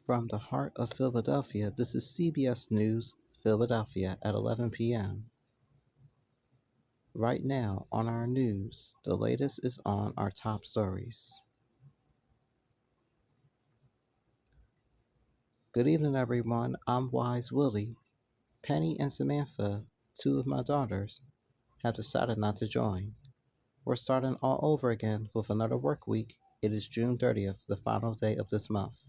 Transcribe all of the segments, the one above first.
From the heart of Philadelphia, this is CBS News Philadelphia at 11 p.m. Right now on our news, the latest is on our top stories. Good evening, everyone. I'm Wise Willie. Penny and Samantha, two of my daughters, have decided not to join. We're starting all over again with another work week. It is June 30th, the final day of this month.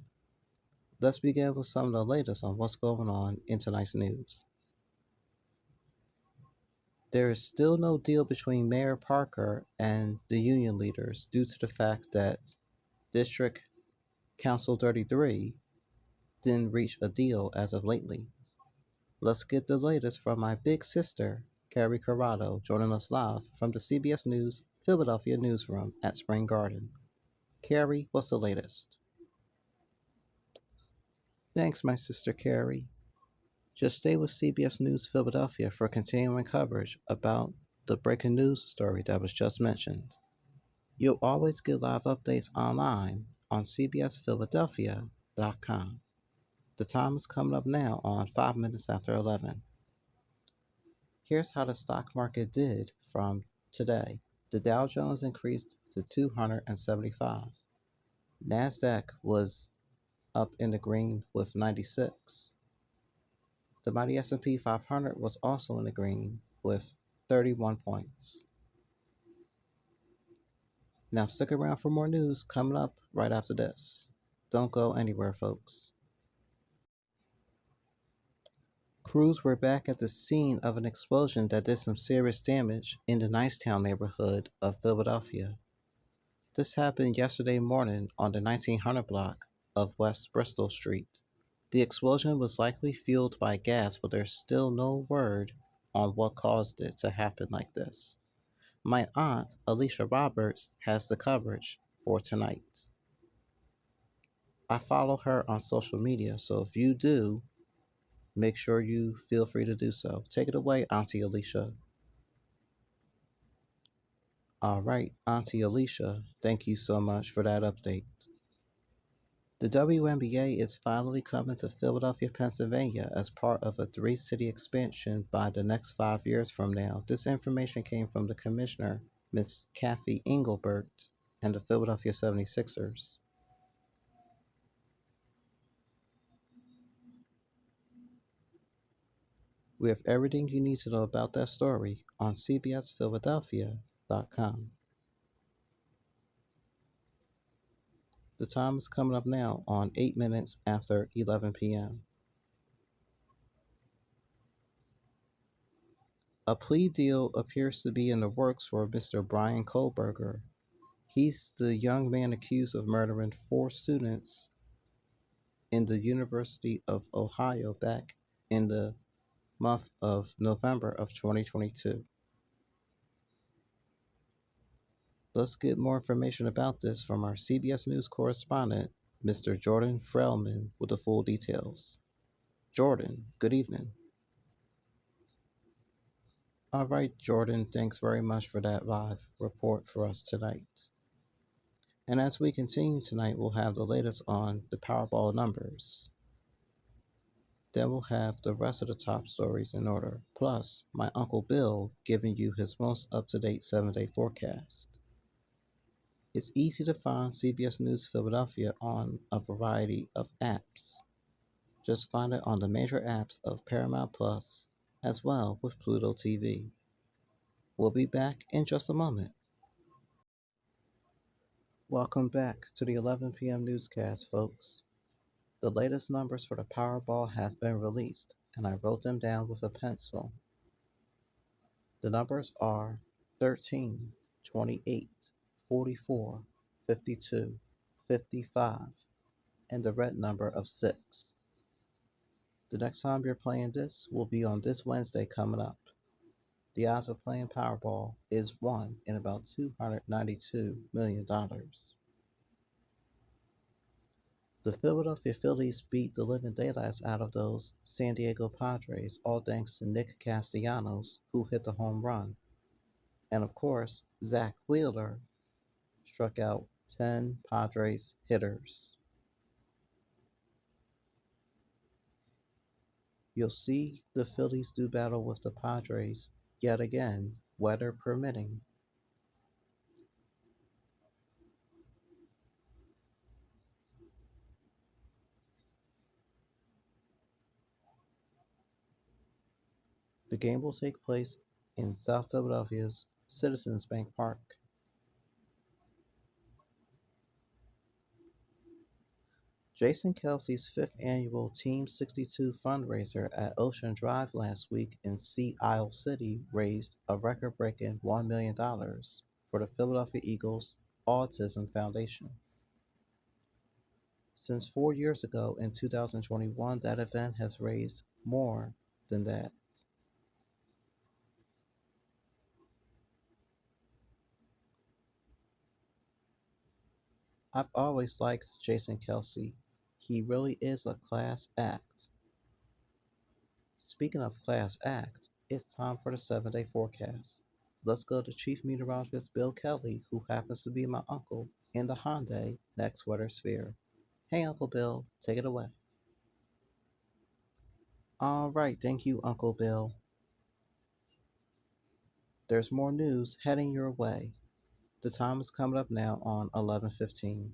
Let's begin with some of the latest on what's going on in tonight's news. There is still no deal between Mayor Parker and the union leaders due to the fact that District Council 33 didn't reach a deal as of lately. Let's get the latest from my big sister, Carrie Corrado, joining us live from the CBS News Philadelphia newsroom at Spring Garden. Carrie, what's the latest? Thanks, my sister Carrie. Just stay with CBS News Philadelphia for continuing coverage about the breaking news story that was just mentioned. You'll always get live updates online on cbsphiladelphia.com. The time is coming up now on 5 minutes after 11. Here's how the stock market did from today. The Dow Jones increased to 275. NASDAQ was up in the green with 96. The mighty S&P 500 was also in the green with 31 points. Now stick around for more news coming up right after this. Don't go anywhere, folks. Crews were back at the scene of an explosion that did some serious damage in the Nicetown neighborhood of Philadelphia. This happened yesterday morning on the 1900 block of West Bristol Street. The explosion was likely fueled by gas, but there's still no word on what caused it to happen like this. My aunt, Alicia Roberts, has the coverage for tonight. I follow her on social media, so if you do, make sure you feel free to do so. Take it away, Auntie Alicia. All right, Auntie Alicia, thank you so much for that update. The WNBA is finally coming to Philadelphia, Pennsylvania as part of a three-city expansion by the next 5 years from now. This information came from the commissioner, Miss Kathy Engelbert, and the Philadelphia 76ers. We have everything you need to know about that story on cbsphiladelphia.com. The time is coming up now on 8 minutes after 11 p.m. A plea deal appears to be in the works for Mr. Brian Kohlberger. He's the young man accused of murdering 4 students in the University of Ohio back in the month of November of 2022. Let's get more information about this from our CBS News correspondent, Mr. Jordan Frelman, with the full details. Jordan, good evening. All right, Jordan, thanks very much for that live report for us tonight. And as we continue tonight, we'll have the latest on the Powerball numbers. Then we'll have the rest of the top stories in order, plus my Uncle Bill giving you his most up-to-date 7-day forecast. It's easy to find CBS News Philadelphia on a variety of apps. Just find it on the major apps of Paramount Plus, as well with Pluto TV. We'll be back in just a moment. Welcome back to the 11 p.m. newscast, folks. The latest numbers for the Powerball have been released, and I wrote them down with a pencil. The numbers are 13, 28, 44, 52, 55, and the red number of 6. The next time you're playing this will be on this Wednesday coming up. The odds of playing Powerball is 1 in about $292 million. The Philadelphia Phillies beat the living daylights out of those San Diego Padres, all thanks to Nick Castellanos, who hit the home run. And of course, Zach Wheeler struck out 10 Padres hitters. You'll see the Phillies do battle with the Padres yet again, weather permitting. The game will take place in South Philadelphia's Citizens Bank Park. Jason Kelsey's fifth annual Team 62 fundraiser at Ocean Drive last week in Sea Isle City raised a record breaking $1 million for the Philadelphia Eagles Autism Foundation. Since 4 years ago in 2021, that event has raised more than that. I've always liked Jason Kelsey. He really is a class act. Speaking of class acts, it's time for the 7-day forecast. Let's go to Chief Meteorologist Bill Kelly, who happens to be my uncle, in the Hyundai next weather sphere. Hey, Uncle Bill, take it away. All right, thank you, Uncle Bill. There's more news heading your way. The time is coming up now on 11:15.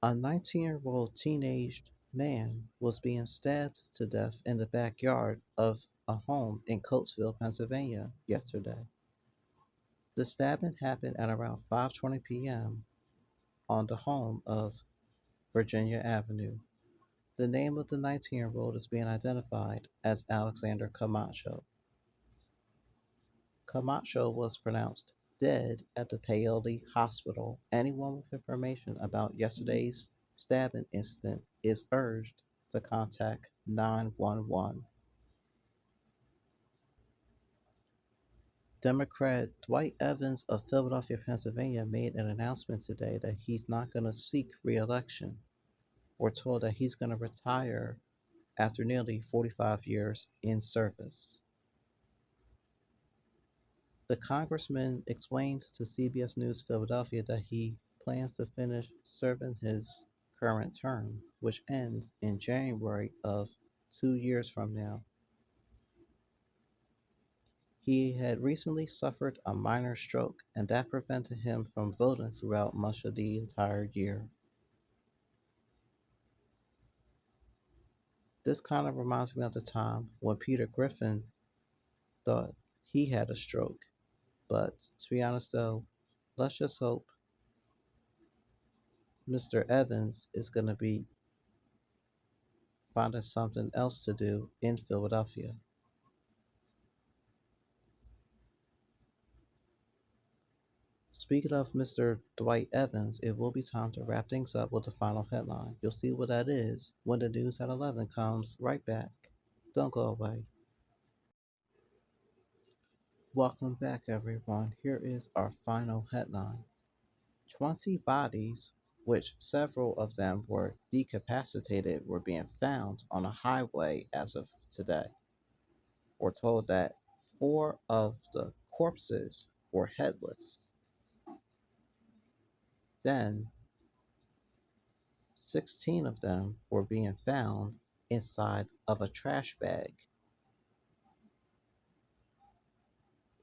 A 19-year-old teenage man was being stabbed to death in the backyard of a home in Coatesville, Pennsylvania yesterday. The stabbing happened at around 5:20 p.m. on the home of Virginia Avenue. The name of the 19-year-old is being identified as Alexander Camacho. Camacho was pronounced dead at the Paoli Hospital. Anyone with information about yesterday's stabbing incident is urged to contact 911. Democrat Dwight Evans of Philadelphia, Pennsylvania made an announcement today that he's not going to seek re-election. We're told that he's going to retire after nearly 45 years in service. The congressman explained to CBS News Philadelphia that he plans to finish serving his current term, which ends in January of 2 years from now. He had recently suffered a minor stroke, and that prevented him from voting throughout much of the entire year. This kind of reminds me of the time when Peter Griffin thought he had a stroke. But to be honest, though, let's just hope Mr. Evans is going to be finding something else to do in Philadelphia. Speaking of Mr. Dwight Evans, it will be time to wrap things up with the final headline. You'll see what that is when the news at 11 comes right back. Don't go away. Welcome back, everyone. Here is our final headline. 20 bodies, which several of them were decapitated, were being found on a highway as of today. We're told that four of the corpses were headless. Then 16 of them were being found inside of a trash bag.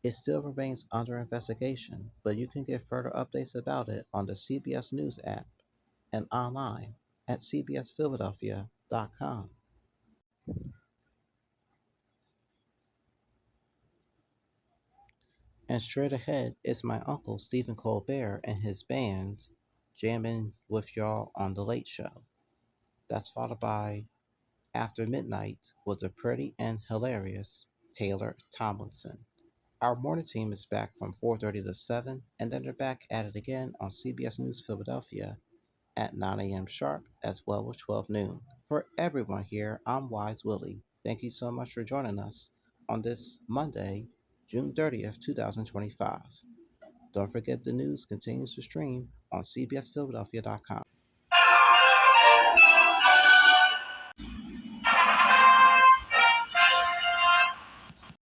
It still remains under investigation, but you can get further updates about it on the CBS News app and online at cbsphiladelphia.com. And straight ahead is my uncle Stephen Colbert and his band jamming with y'all on The Late Show. That's followed by After Midnight with the pretty and hilarious Taylor Tomlinson. Our morning team is back from 4:30 to 7, and then they're back at it again on CBS News Philadelphia at 9 a.m. sharp, as well as 12 noon. For everyone here, I'm Wise Willie. Thank you so much for joining us on this Monday, June 30th, 2025. Don't forget the news continues to stream on cbsphiladelphia.com.